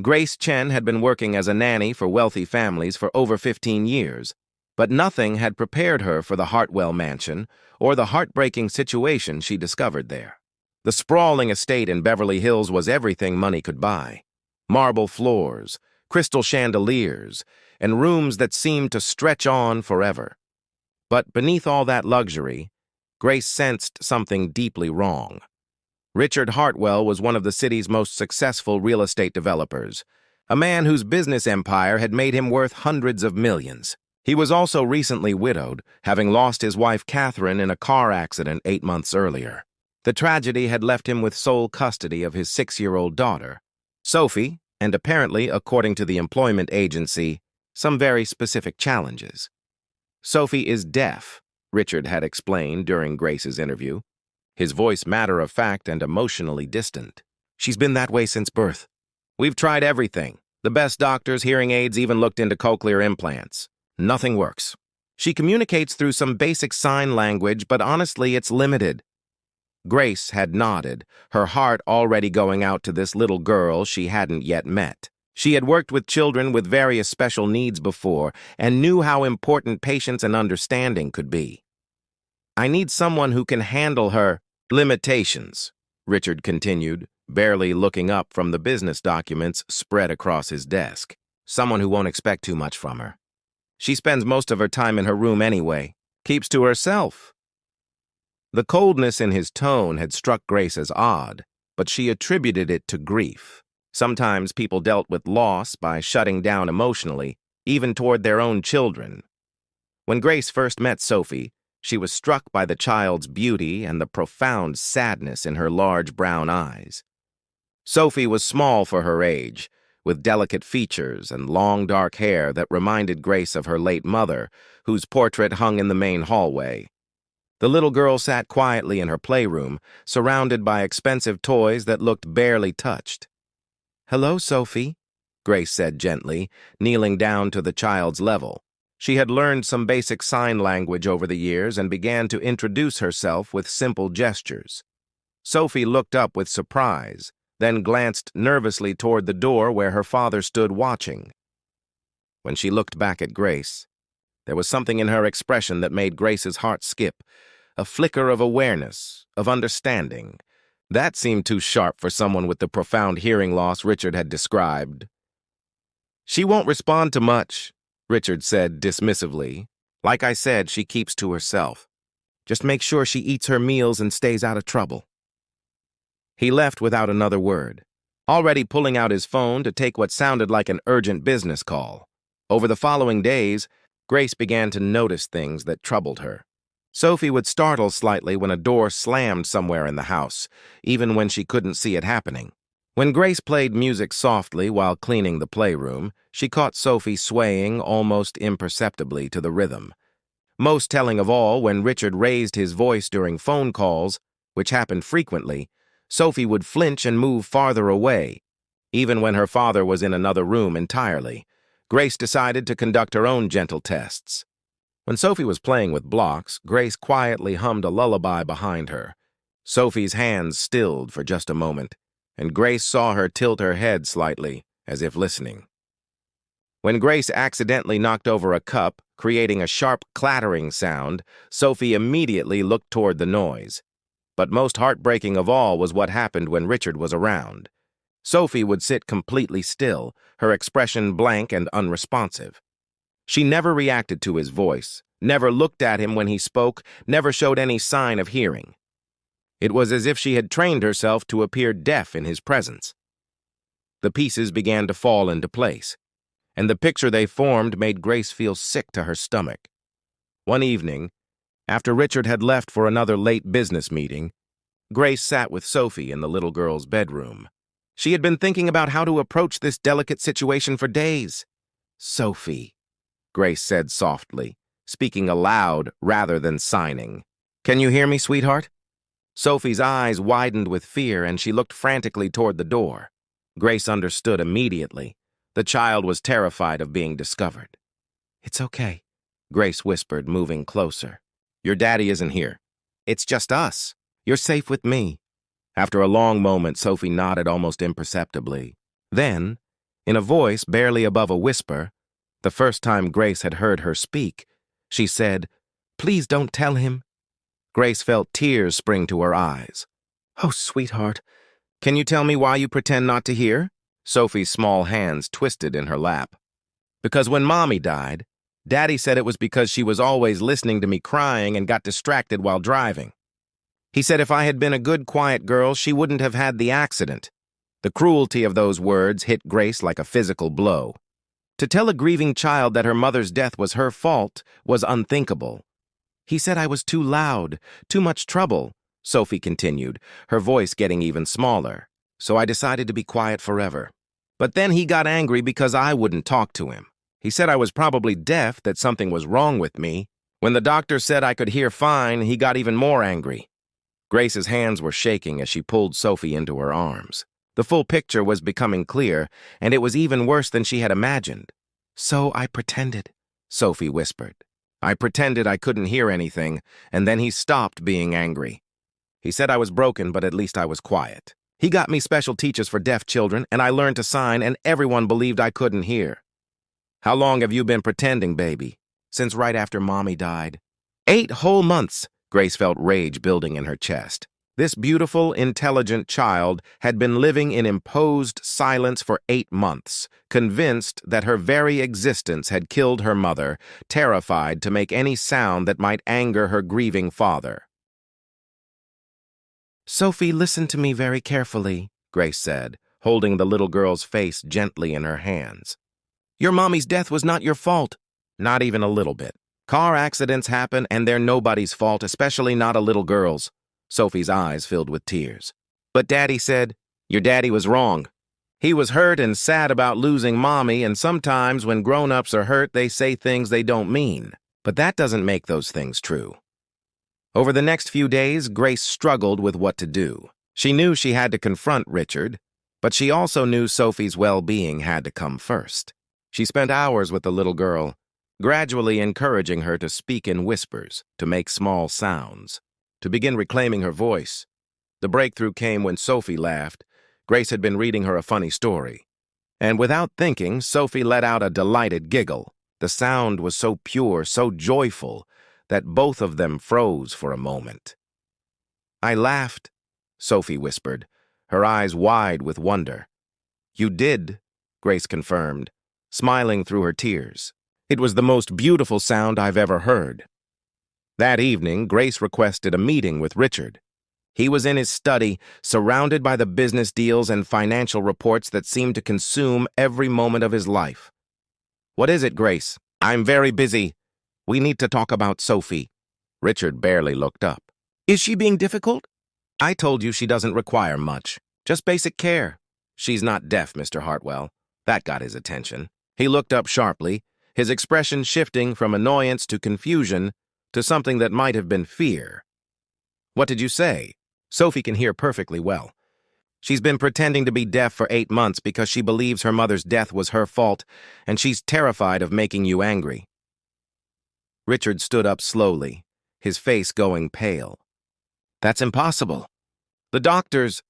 Grace Chen had been working as a nanny for wealthy families for over 15 years, but nothing had prepared her for the Hartwell mansion or the heartbreaking situation she discovered there. The sprawling estate in Beverly Hills was everything money could buy. Marble floors, crystal chandeliers, and rooms that seemed to stretch on forever. But beneath all that luxury, Grace sensed something deeply wrong. Richard Hartwell was one of the city's most successful real estate developers, a man whose business empire had made him worth hundreds of millions. He was also recently widowed, having lost his wife Catherine in a car accident 8 months earlier. The tragedy had left him with sole custody of his 6-year-old daughter, Sophie, and apparently, according to the employment agency, some very specific challenges. Sophie is deaf, Richard had explained during Grace's interview, his voice matter-of-fact and emotionally distant. She's been that way since birth. We've tried everything. The best doctors, hearing aids, even looked into cochlear implants. Nothing works. She communicates through some basic sign language, but honestly, it's limited. Grace had nodded, her heart already going out to this little girl she hadn't yet met. She had worked with children with various special needs before and knew how important patience and understanding could be. I need someone who can handle her limitations, Richard continued, barely looking up from the business documents spread across his desk. Someone who won't expect too much from her. She spends most of her time in her room anyway, keeps to herself. The coldness in his tone had struck Grace as odd, but she attributed it to grief. Sometimes people dealt with loss by shutting down emotionally, even toward their own children. When Grace first met Sophie, she was struck by the child's beauty and the profound sadness in her large brown eyes. Sophie was small for her age, with delicate features and long dark hair that reminded Grace of her late mother, whose portrait hung in the main hallway. The little girl sat quietly in her playroom, surrounded by expensive toys that looked barely touched. "Hello, Sophie," Grace said gently, kneeling down to the child's level. She had learned some basic sign language over the years and began to introduce herself with simple gestures. Sophie looked up with surprise, then glanced nervously toward the door where her father stood watching. When she looked back at Grace, there was something in her expression that made Grace's heart skip, a flicker of awareness, of understanding. That seemed too sharp for someone with the profound hearing loss Richard had described. "She won't respond to much," Richard said dismissively. "Like I said, she keeps to herself. Just make sure she eats her meals and stays out of trouble." He left without another word, already pulling out his phone to take what sounded like an urgent business call. Over the following days, Grace began to notice things that troubled her. Sophie would startle slightly when a door slammed somewhere in the house, even when she couldn't see it happening. When Grace played music softly while cleaning the playroom, she caught Sophie swaying almost imperceptibly to the rhythm. Most telling of all, when Richard raised his voice during phone calls, which happened frequently, Sophie would flinch and move farther away, even when her father was in another room entirely. Grace decided to conduct her own gentle tests. When Sophie was playing with blocks, Grace quietly hummed a lullaby behind her. Sophie's hands stilled for just a moment, and Grace saw her tilt her head slightly, as if listening. When Grace accidentally knocked over a cup, creating a sharp clattering sound, Sophie immediately looked toward the noise. But most heartbreaking of all was what happened when Richard was around. Sophie would sit completely still, her expression blank and unresponsive. She never reacted to his voice, never looked at him when he spoke, never showed any sign of hearing. It was as if she had trained herself to appear deaf in his presence. The pieces began to fall into place, and the picture they formed made Grace feel sick to her stomach. One evening, after Richard had left for another late business meeting, Grace sat with Sophie in the little girl's bedroom. She had been thinking about how to approach this delicate situation for days. "Sophie," Grace said softly, speaking aloud rather than signing. "Can you hear me, sweetheart?" Sophie's eyes widened with fear, and she looked frantically toward the door. Grace understood immediately. The child was terrified of being discovered. "It's okay," Grace whispered, moving closer. "Your daddy isn't here. It's just us. You're safe with me." After a long moment, Sophie nodded almost imperceptibly. Then, In a voice barely above a whisper, the first time Grace had heard her speak, she said, "Please don't tell him." Grace felt tears spring to her eyes. "Oh, sweetheart, can you tell me why you pretend not to hear?" Sophie's small hands twisted in her lap. "Because when Mommy died, Daddy said it was because she was always listening to me crying and got distracted while driving. He said if I had been a good, quiet girl, she wouldn't have had the accident." The cruelty of those words hit Grace like a physical blow. To tell a grieving child that her mother's death was her fault was unthinkable. "He said I was too loud, too much trouble," Sophie continued, her voice getting even smaller. "So I decided to be quiet forever. But then he got angry because I wouldn't talk to him. He said I was probably deaf, that something was wrong with me. When the doctor said I could hear fine, he got even more angry." Grace's hands were shaking as she pulled Sophie into her arms. The full picture was becoming clear, and it was even worse than she had imagined. "So I pretended," Sophie whispered. "I pretended I couldn't hear anything, and then he stopped being angry. He said I was broken, but at least I was quiet. He got me special teachers for deaf children, and I learned to sign, and everyone believed I couldn't hear." "How long have you been pretending, baby?" "Since right after Mommy died." 8 whole months, Grace felt rage building in her chest. This beautiful, intelligent child had been living in imposed silence for 8 months, convinced that her very existence had killed her mother, terrified to make any sound that might anger her grieving father. "Sophie, listen to me very carefully," Grace said, holding the little girl's face gently in her hands. "Your mommy's death was not your fault." "Not even a little bit. Car accidents happen, and they're nobody's fault, especially not a little girl's." Sophie's eyes filled with tears. "But Daddy said," "Your daddy was wrong. He was hurt and sad about losing Mommy, and sometimes when grown-ups are hurt, they say things they don't mean. But that doesn't make those things true." Over the next few days, Grace struggled with what to do. She knew she had to confront Richard, but she also knew Sophie's well-being had to come first. She spent hours with the little girl, gradually encouraging her to speak in whispers, to make small sounds, to begin reclaiming her voice. The breakthrough came when Sophie laughed. Grace had been reading her a funny story. And without thinking, Sophie let out a delighted giggle. The sound was so pure, so joyful, that both of them froze for a moment. "I laughed," Sophie whispered, her eyes wide with wonder. "You did," Grace confirmed, smiling through her tears. "It was the most beautiful sound I've ever heard." That evening, Grace requested a meeting with Richard. He was in his study, surrounded by the business deals and financial reports that seemed to consume every moment of his life. "What is it, Grace?" "I'm very busy. We need to talk about Sophie." Richard barely looked up. "Is she being difficult?" "I told you she doesn't require much. Just basic care." "She's not deaf, Mr. Hartwell." That got his attention. He looked up sharply, his expression shifting from annoyance to confusion to something that might have been fear. "What did you say?" "Sophie can hear perfectly well. She's been pretending to be deaf for 8 months because she believes her mother's death was her fault, and she's terrified of making you angry." Richard stood up slowly, his face going pale. "That's impossible. The doctors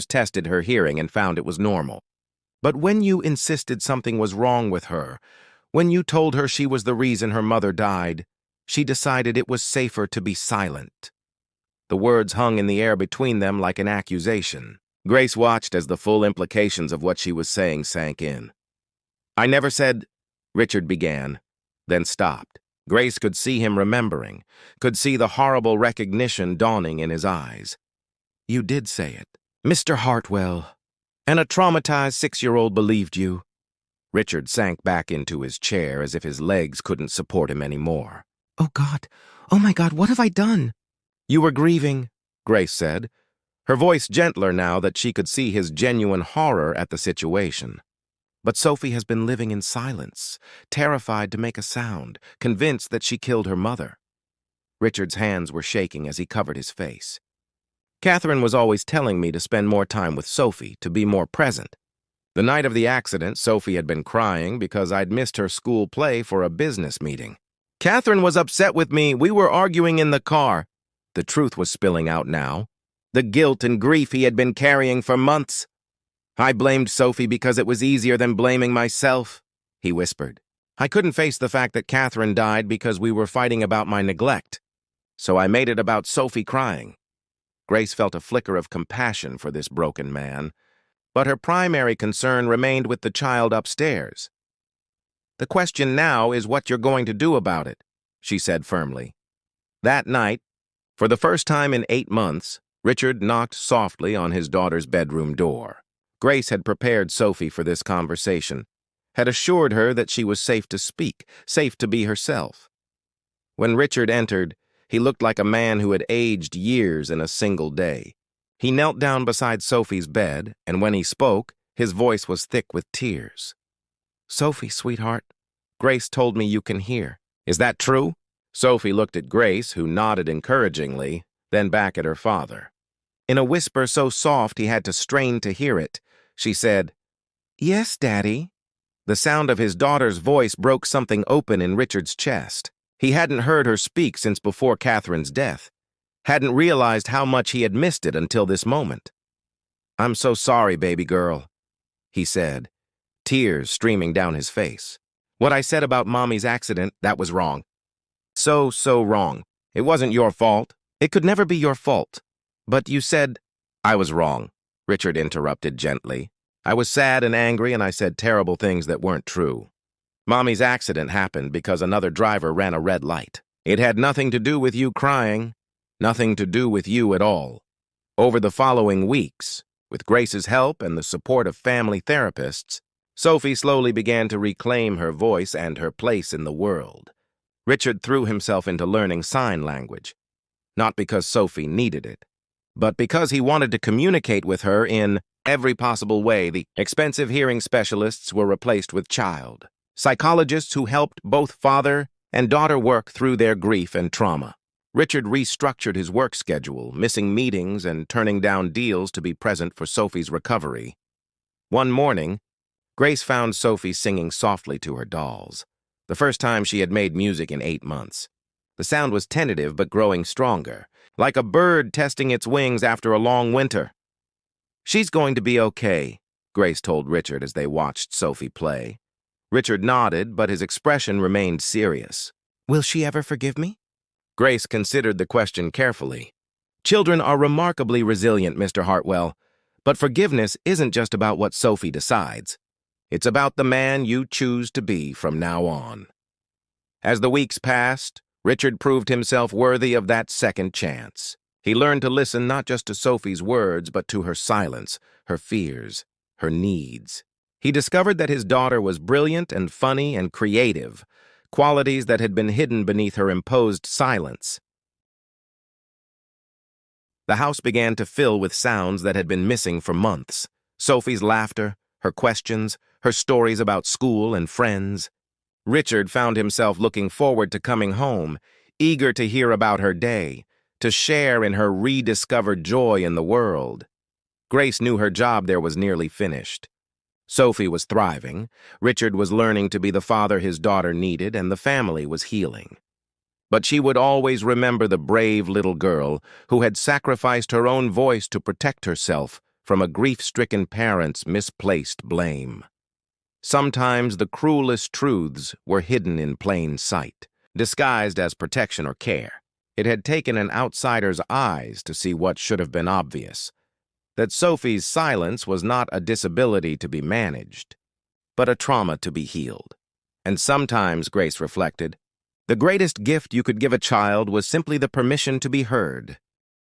tested her hearing and found it was normal. But when you insisted something was wrong with her, when you told her she was the reason her mother died, she decided it was safer to be silent." The words hung in the air between them like an accusation. Grace watched as the full implications of what she was saying sank in. "I never said," Richard began, then stopped. Grace could see him remembering, could see the horrible recognition dawning in his eyes. "You did say it, Mr. Hartwell, and a traumatized 6-year-old believed you." Richard sank back into his chair as if his legs couldn't support him anymore. "Oh God, oh my God, what have I done?" "You were grieving," Grace said, her voice gentler now that she could see his genuine horror at the situation. "But Sophie has been living in silence, terrified to make a sound, convinced that she killed her mother." Richard's hands were shaking as he covered his face. "Catherine was always telling me to spend more time with Sophie, to be more present. The night of the accident, Sophie had been crying because I'd missed her school play for a business meeting. Catherine was upset with me. We were arguing in the car." The truth was spilling out now. The guilt and grief he had been carrying for months. I blamed Sophie because it was easier than blaming myself, he whispered. I couldn't face the fact that Catherine died because we were fighting about my neglect, so I made it about Sophie crying. Grace felt a flicker of compassion for this broken man, but her primary concern remained with the child upstairs. The question now is what you're going to do about it, she said firmly. That night, for the first time in 8 months, Richard knocked softly on his daughter's bedroom door. Grace had prepared Sophie for this conversation, had assured her that she was safe to speak, safe to be herself. When Richard entered, he looked like a man who had aged years in a single day. He knelt down beside Sophie's bed, and when he spoke, his voice was thick with tears. Sophie, sweetheart, Grace told me you can hear. Is that true? Sophie looked at Grace, who nodded encouragingly, then back at her father. In a whisper so soft he had to strain to hear it, she said, Yes, Daddy. The sound of his daughter's voice broke something open in Richard's chest. He hadn't heard her speak since before Catherine's death, hadn't realized how much he had missed it until this moment. I'm so sorry, baby girl, he said, tears streaming down his face. What I said about Mommy's accident, that was wrong. So wrong. It wasn't your fault. It could never be your fault. But you said, I was wrong, Richard interrupted gently. I was sad and angry, and I said terrible things that weren't true. Mommy's accident happened because another driver ran a red light. It had nothing to do with you crying, nothing to do with you at all. Over the following weeks, with Grace's help and the support of family therapists, Sophie slowly began to reclaim her voice and her place in the world. Richard threw himself into learning sign language, not because Sophie needed it, but because he wanted to communicate with her in every possible way. The expensive hearing specialists were replaced with child psychologists who helped both father and daughter work through their grief and trauma. Richard restructured his work schedule, missing meetings and turning down deals to be present for Sophie's recovery. One morning, Grace found Sophie singing softly to her dolls, the first time she had made music in 8 months. The sound was tentative but growing stronger, like a bird testing its wings after a long winter. She's going to be okay, Grace told Richard as they watched Sophie play. Richard nodded, but his expression remained serious. Will she ever forgive me? Grace considered the question carefully. Children are remarkably resilient, Mr. Hartwell, but forgiveness isn't just about what Sophie decides. It's about the man you choose to be from now on. As the weeks passed, Richard proved himself worthy of that second chance. He learned to listen not just to Sophie's words, but to her silence, her fears, her needs. He discovered that his daughter was brilliant and funny and creative, qualities that had been hidden beneath her imposed silence. The house began to fill with sounds that had been missing for months. Sophie's laughter, her questions, her stories about school and friends. Richard found himself looking forward to coming home, eager to hear about her day, to share in her rediscovered joy in the world. Grace knew her job there was nearly finished. Sophie was thriving, Richard was learning to be the father his daughter needed, and the family was healing. But she would always remember the brave little girl who had sacrificed her own voice to protect herself from a grief-stricken parent's misplaced blame. Sometimes the cruelest truths were hidden in plain sight, disguised as protection or care. It had taken an outsider's eyes to see what should have been obvious, that Sophie's silence was not a disability to be managed, but a trauma to be healed. And sometimes, Grace reflected, the greatest gift you could give a child was simply the permission to be heard.